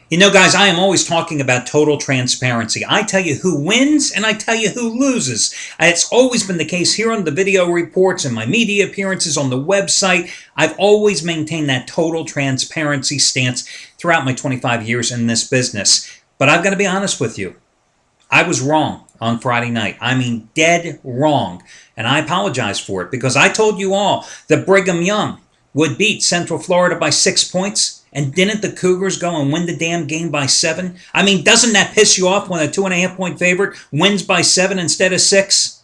You know, guys, I am always talking about total transparency. I tell you who wins and I tell you who loses. It's always been the case here on the video reports and my media appearances on the website. I've always maintained that total transparency stance throughout my 25 years in this business. But I've got to be honest with you. I was wrong on Friday night. I mean, dead wrong. And I apologize for it because I told you all that Brigham Young would beat Central Florida by 6 points. And didn't the Cougars go and win the damn game by 7? I mean, doesn't that piss you off when a 2.5-point favorite wins by 7 instead of 6?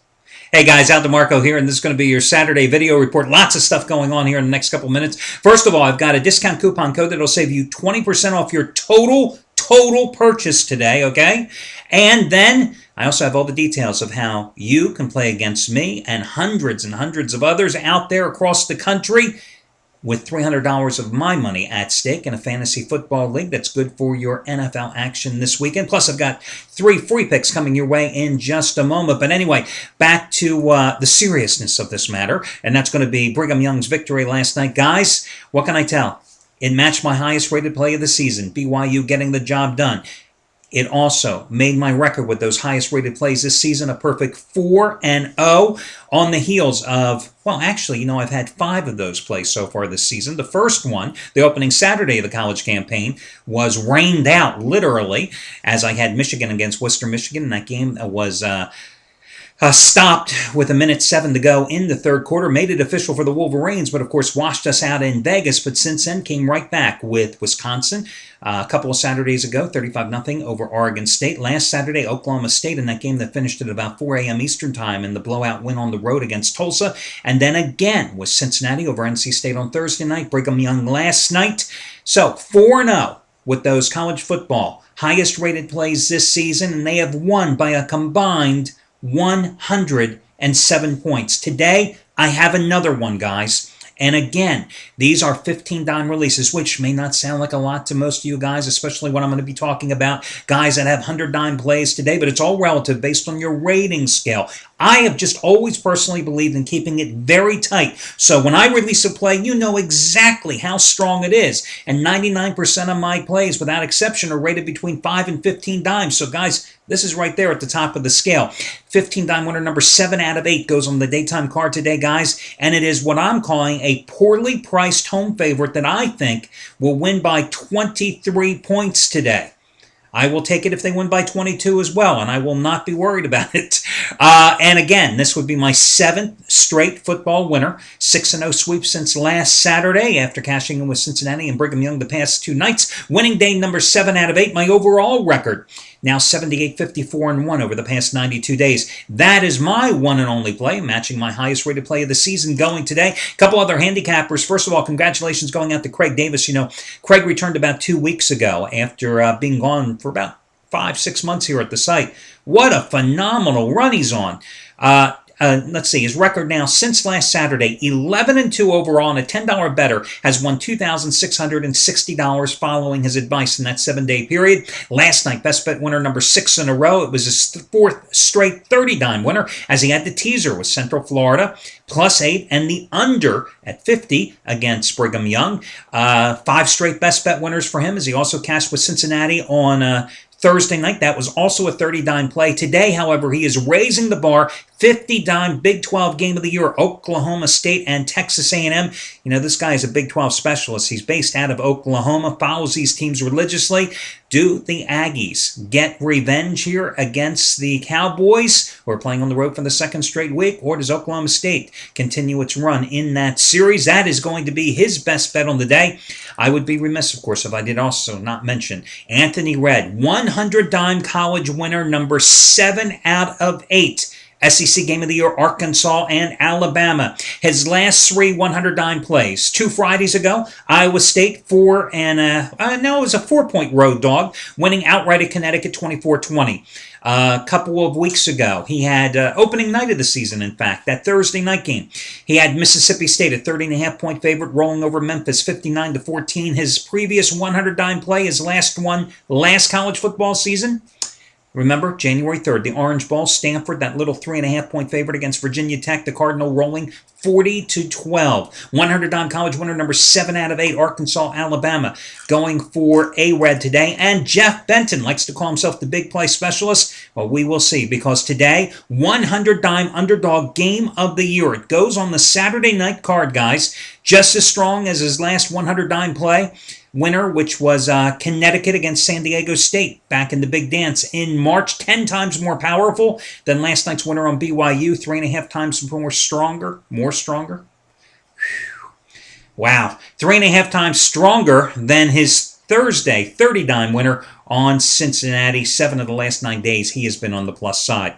Hey guys, Al DeMarco here, and this is going to be your Saturday video report. Lots of stuff going on here in the next couple minutes. First of all, I've got a discount coupon code that'll save you 20% off your total purchase today, okay? And then I also have all the details of how you can play against me and hundreds of others out there across the country with $300 of my money at stake in a fantasy football league that's good for your NFL action this weekend. Plus, I've got 3 free picks coming your way in just a moment. But anyway, back to the seriousness of this matter, and that's going to be Brigham Young's victory last night. Guys, what can I tell? It matched my highest rated play of the season, BYU getting the job done. It also made my record with those highest rated plays this season a perfect 4-0 on the heels of, well, actually, I've had 5 of those plays so far this season. The first one, the opening Saturday of the college campaign, was rained out, literally, as I had Michigan against Western Michigan, and that game was stopped with 1:07 to go in the third quarter, made it official for the Wolverines, but of course washed us out in Vegas, but since then came right back with Wisconsin a couple of Saturdays ago, 35-0 over Oregon State. Last Saturday, Oklahoma State in that game that finished at about 4 a.m. Eastern Time in the blowout win on the road against Tulsa, and then again with Cincinnati over NC State on Thursday night, Brigham Young last night. So 4-0 with those college football highest rated plays this season, and they have won by a combined 107 points. Today, I have another one, guys. And again, these are 15-dime releases, which may not sound like a lot to most of you guys, especially when I'm going to be talking about guys that have 100-dime plays today, but it's all relative based on your rating scale. I have just always personally believed in keeping it very tight. So when I release a play, you know exactly how strong it is. And 99% of my plays, without exception, are rated between 5 and 15 dimes. So guys, this is right there at the top of the scale. 15-dime winner number 7 out of 8 goes on the daytime card today, guys. And it is what I'm calling a poorly priced home favorite that I think will win by 23 points today. I will take it if they win by 22 as well, and I will not be worried about it. And again, this would be my 7th straight football winner. 6-0 sweep since last Saturday after cashing in with Cincinnati and Brigham Young the past 2 nights. Winning day number 7 out of 8. My overall record now 78-54-1 over the past 92 days. That is my one and only play, matching my highest rated play of the season going today. A couple other handicappers. First of all, congratulations going out to Craig Davis. Craig returned about 2 weeks ago after being gone for about 5-6 months here at the site. What a phenomenal run he's on. Let's see, his record now since last Saturday, 11-2 overall, and a $10 better, has won $2,660 following his advice in that 7-day period. Last night, best bet winner number 6 in a row. It was his 4th straight 30-dime winner, as he had the teaser with Central Florida, +8, and the under at 50 against Brigham Young. 5 straight best bet winners for him, as he also cashed with Cincinnati on Thursday night. That was also a 30-dime play. Today, however, he is raising the bar. 50-dime Big 12 game of the year, Oklahoma State and Texas A&M. This guy is a Big 12 specialist. He's based out of Oklahoma, follows these teams religiously. Do the Aggies get revenge here against the Cowboys, who are playing on the road for the 2nd straight week, or does Oklahoma State continue its run in that series? That is going to be his best bet on the day. I would be remiss, of course, if I did also not mention Anthony Redd, 100-dime college winner, number 7 out of 8. SEC Game of the Year, Arkansas and Alabama. His last 3 100-dime plays. 2 Fridays ago, Iowa State, it was a 4-point road dog, winning outright at Connecticut 24-20. A couple of weeks ago, he had opening night of the season, in fact, that Thursday night game. He had Mississippi State, a 30.5-point favorite, rolling over Memphis 59-14. His previous 100-dime play, his last college football season, remember, January 3rd, the Orange Bowl, Stanford, that little 3.5-point favorite against Virginia Tech, the Cardinal rolling 40-12. 100 dime college winner number 7 out of 8, Arkansas, Alabama, going for A-Red today. And Jeff Benton likes to call himself the big play specialist. Well, we will see, because today, 100 dime underdog game of the year. It goes on the Saturday night card, guys. Just as strong as his last 100 dime play winner, which was Connecticut against San Diego State back in the big dance in March. 10 times more powerful than last night's winner on BYU. 3.5 times more stronger. More stronger? Wow. 3.5 times stronger than his Thursday 30 dime winner on Cincinnati. 7 of the last 9 days he has been on the plus side.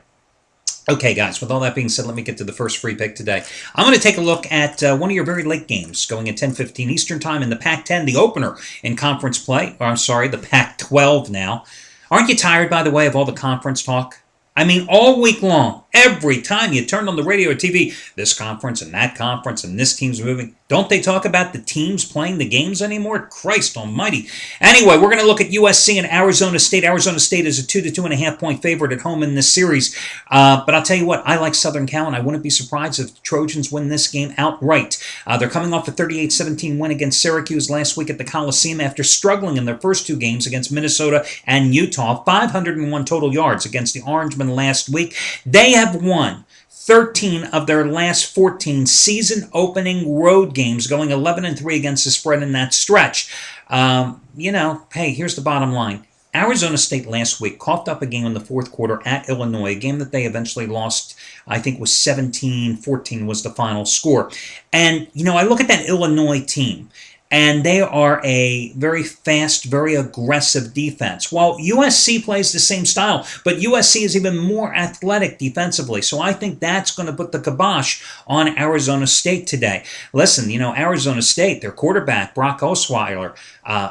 Okay, guys, with all that being said, let me get to the first free pick today. I'm going to take a look at one of your very late games going at 10:15 Eastern Time in the Pac-10, the opener in conference play. Or, I'm sorry, the Pac-12 now. Aren't you tired, by the way, of all the conference talk? I mean, all week long, every time you turn on the radio or TV, this conference and that conference and this team's moving. Don't they talk about the teams playing the games anymore? Christ almighty. Anyway, we're going to look at USC and Arizona State. Arizona State is a 2 to 2.5 point favorite at home in this series. But I'll tell you what, I like Southern Cal, and I wouldn't be surprised if the Trojans win this game outright. They're coming off a 38-17 win against Syracuse last week at the Coliseum after struggling in their first 2 games against Minnesota and Utah. 501 total yards against the Orangemen last week. They have won 13 of their last 14 season-opening road games, going 11-3 against the spread in that stretch. Hey, here's the bottom line. Arizona State last week coughed up a game in the fourth quarter at Illinois, a game that they eventually lost. I think was 17-14 was the final score. And, I look at that Illinois team, and they are a very fast, very aggressive defense. While USC plays the same style, but USC is even more athletic defensively. So I think that's going to put the kibosh on Arizona State today. Listen, Arizona State, their quarterback, Brock Osweiler,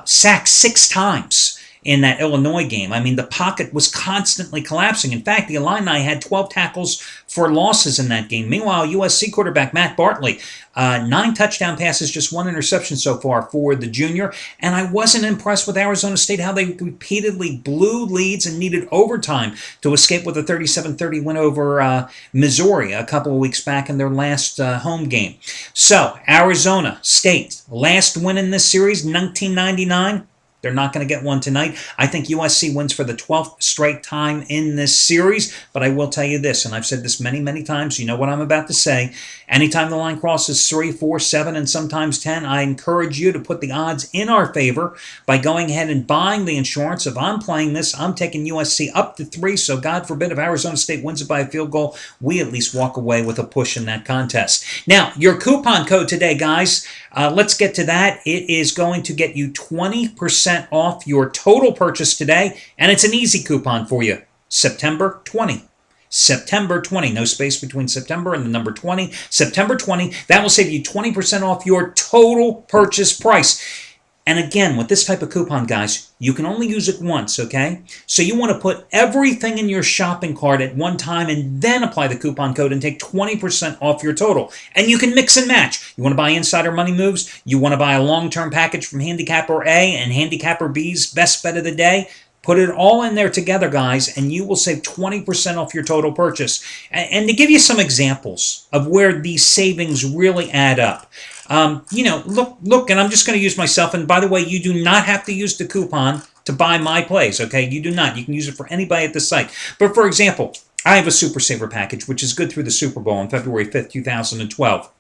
sacked 6 times in that Illinois game. I mean, the pocket was constantly collapsing. In fact, the Illini had 12 tackles for losses in that game. Meanwhile, USC quarterback Matt Bartley, 9 touchdown passes, just 1 interception so far for the junior. And I wasn't impressed with Arizona State, how they repeatedly blew leads and needed overtime to escape with a 37-30 win over Missouri a couple of weeks back in their last home game. So, Arizona State, last win in this series, 1999. They're not going to get one tonight. I think USC wins for the 12th straight time in this series, but I will tell you this, and I've said this many, many times, you know what I'm about to say. Anytime the line crosses 3, 4, 7, and sometimes 10, I encourage you to put the odds in our favor by going ahead and buying the insurance. If I'm playing this, I'm taking USC up to 3, so God forbid if Arizona State wins it by a field goal, we at least walk away with a push in that contest. Now, your coupon code today, guys, let's get to that. It is going to get you 20% off your total purchase today, and it's an easy coupon for you. September 20. September 20. No space between September and the number 20. September 20. That will save you 20% off your total purchase price. And again, with this type of coupon, guys, you can only use it once, okay? So you want to put everything in your shopping cart at one time and then apply the coupon code and take 20% off your total. And you can mix and match. You want to buy Insider Money Moves? You want to buy a long-term package from Handicapper A and Handicapper B's Best Bet of the Day? Put it all in there together, guys, and you will save 20% off your total purchase. And to give you some examples of where these savings really add up, look, and I'm just going to use myself. And by the way, you do not have to use the coupon to buy my plays, okay? You do not. You can use it for anybody at the site. But for example, I have a Super Saver package, which is good through the Super Bowl on February 5th, 2012.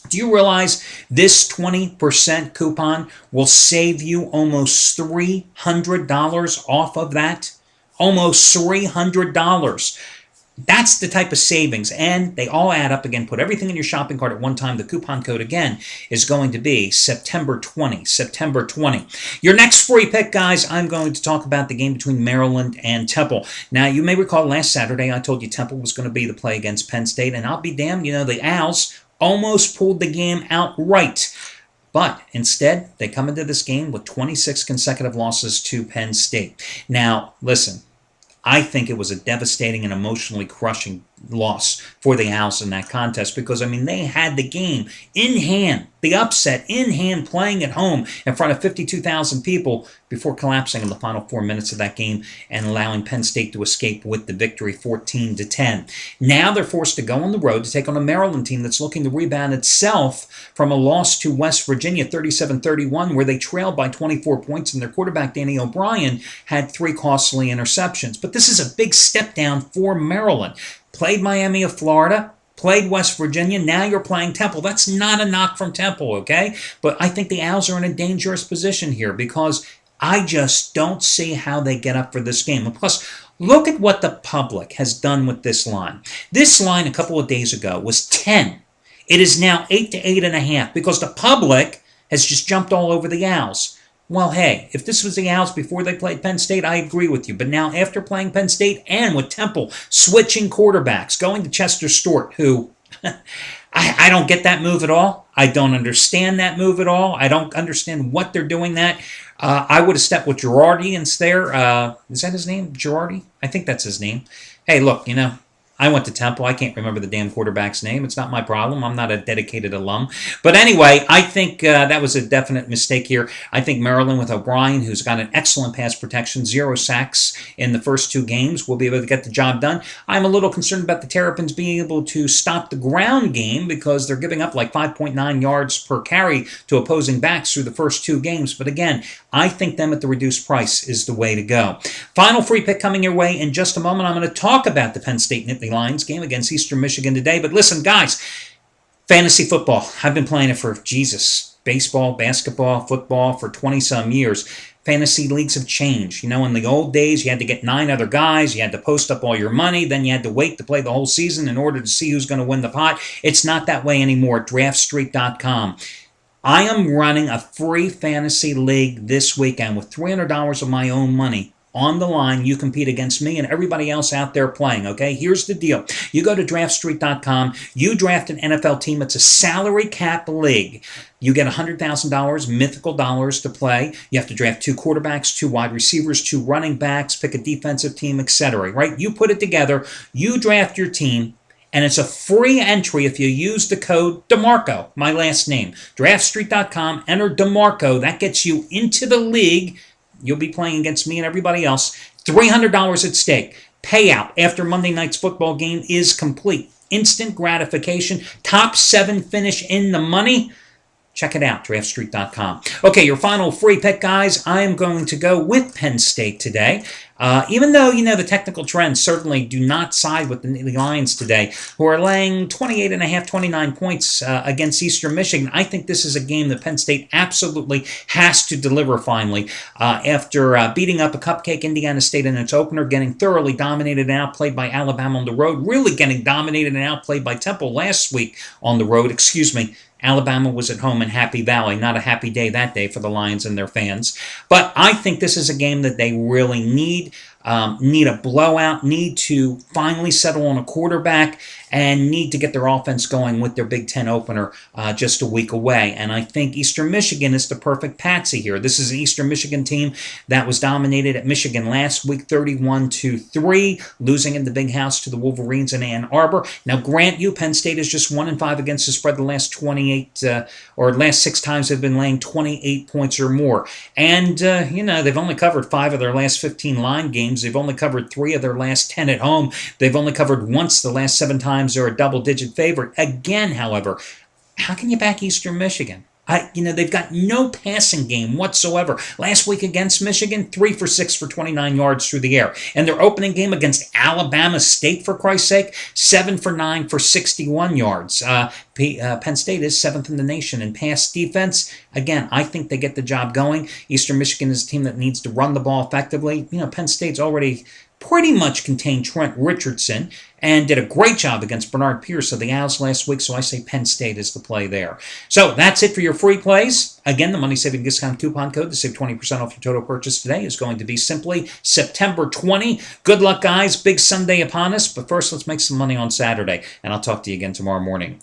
Do you realize this 20% coupon will save you almost $300 off of that? Almost $300. That's the type of savings, and they all add up. Again, put everything in your shopping cart at one time. The coupon code, again, is going to be September 20. September 20. Your next free pick, guys, I'm going to talk about the game between Maryland and Temple. Now, you may recall last Saturday I told you Temple was going to be the play against Penn State, and I'll be damned, the Owls almost pulled the game outright. But instead, they come into this game with 26 consecutive losses to Penn State. Now, listen, I think it was a devastating and emotionally crushing loss for the Owls in that contest, because, I mean, they had the game in hand, the upset in hand, playing at home in front of 52,000 people before collapsing in the final 4 minutes of that game and allowing Penn State to escape with the victory 14-10. Now they're forced to go on the road to take on a Maryland team that's looking to rebound itself from a loss to West Virginia 37-31, where they trailed by 24 points, and their quarterback Danny O'Brien had 3 costly interceptions. But this is a big step down for Maryland. Played Miami of Florida, played West Virginia, now you're playing Temple. That's not a knock from Temple, okay? But I think the Owls are in a dangerous position here, because I just don't see how they get up for this game. And plus, look at what the public has done with this line. This line a couple of days ago was 10. It is now 8 to 8.5, because the public has just jumped all over the Owls. Well, hey, if this was the Owls before they played Penn State, I agree with you. But now, after playing Penn State and with Temple switching quarterbacks, going to Chester Stewart, who I don't get that move at all. I don't understand that move at all. I don't understand what they're doing that. I would have stepped with Girardi instead. Is that his name? Girardi? I think that's his name. Hey, look, I went to Temple. I can't remember the damn quarterback's name. It's not my problem. I'm not a dedicated alum. But anyway, I think that was a definite mistake here. I think Maryland with O'Brien, who's got an excellent pass protection, 0 sacks in the first 2 games, will be able to get the job done. I'm a little concerned about the Terrapins being able to stop the ground game, because they're giving up like 5.9 yards per carry to opposing backs through the first 2 games. But again, I think them at the reduced price is the way to go. Final free pick coming your way in just a moment. I'm going to talk about the Penn State Nittany Lions game against Eastern Michigan today. But listen, guys, fantasy football. I've been playing it for, baseball, basketball, football for 20-some years. Fantasy leagues have changed. In the old days, you had to get 9 other guys. You had to post up all your money. Then you had to wait to play the whole season in order to see who's going to win the pot. It's not that way anymore. DraftStreet.com. I am running a free fantasy league this weekend with $300 of my own money on the line. You compete against me and everybody else out there playing, okay? Here's the deal. You go to DraftStreet.com. You draft an NFL team. It's a salary cap league. You get $100,000 mythical dollars to play. You have to draft 2 quarterbacks, 2 wide receivers, 2 running backs, pick a defensive team, etc., right? You put it together. You draft your team. And it's a free entry if you use the code DeMarco, my last name. DraftStreet.com, enter DeMarco. That gets you into the league. You'll be playing against me and everybody else. $300 at stake. Payout after Monday night's football game is complete. Instant gratification. Top 7 finish in the money. Check it out, DraftStreet.com. Okay, your final free pick, guys. I am going to go with Penn State today. Even though, the technical trends certainly do not side with the Lions today, who are laying 28.5, 29 points against Eastern Michigan, I think this is a game that Penn State absolutely has to deliver finally. After beating up a cupcake Indiana State in its opener, getting thoroughly dominated and outplayed by Alabama on the road, really getting dominated and outplayed by Temple last week on the road, Alabama was at home in Happy Valley. Not a happy day that day for the Lions and their fans. But I think this is a game that they really need a blowout, need to finally settle on a quarterback, and need to get their offense going with their Big Ten opener just a week away. And I think Eastern Michigan is the perfect patsy here. This is an Eastern Michigan team that was dominated at Michigan last week, 31-3, losing in the Big House to the Wolverines in Ann Arbor. Now, grant you, Penn State is just 1-5 against the spread the last 6 times they've been laying 28 points or more. And, they've only covered 5 of their last 15 line games. They've only covered 3 of their last 10 at home. They've only covered once the last 7 times they're a double-digit favorite. Again, however, how can you back Eastern Michigan? They've got no passing game whatsoever. Last week against Michigan, 3 for 6 for 29 yards through the air. And their opening game against Alabama State, for Christ's sake, 7 for 9 for 61 yards. Penn State is 7th in the nation in pass defense. Again, I think they get the job going. Eastern Michigan is a team that needs to run the ball effectively. Penn State's already pretty much contained Trent Richardson and did a great job against Bernard Pierce of the Owls last week, so I say Penn State is the play there. So that's it for your free plays. Again, the money-saving discount coupon code to save 20% off your total purchase today is going to be simply September 20. Good luck, guys. Big Sunday upon us, but first let's make some money on Saturday, and I'll talk to you again tomorrow morning.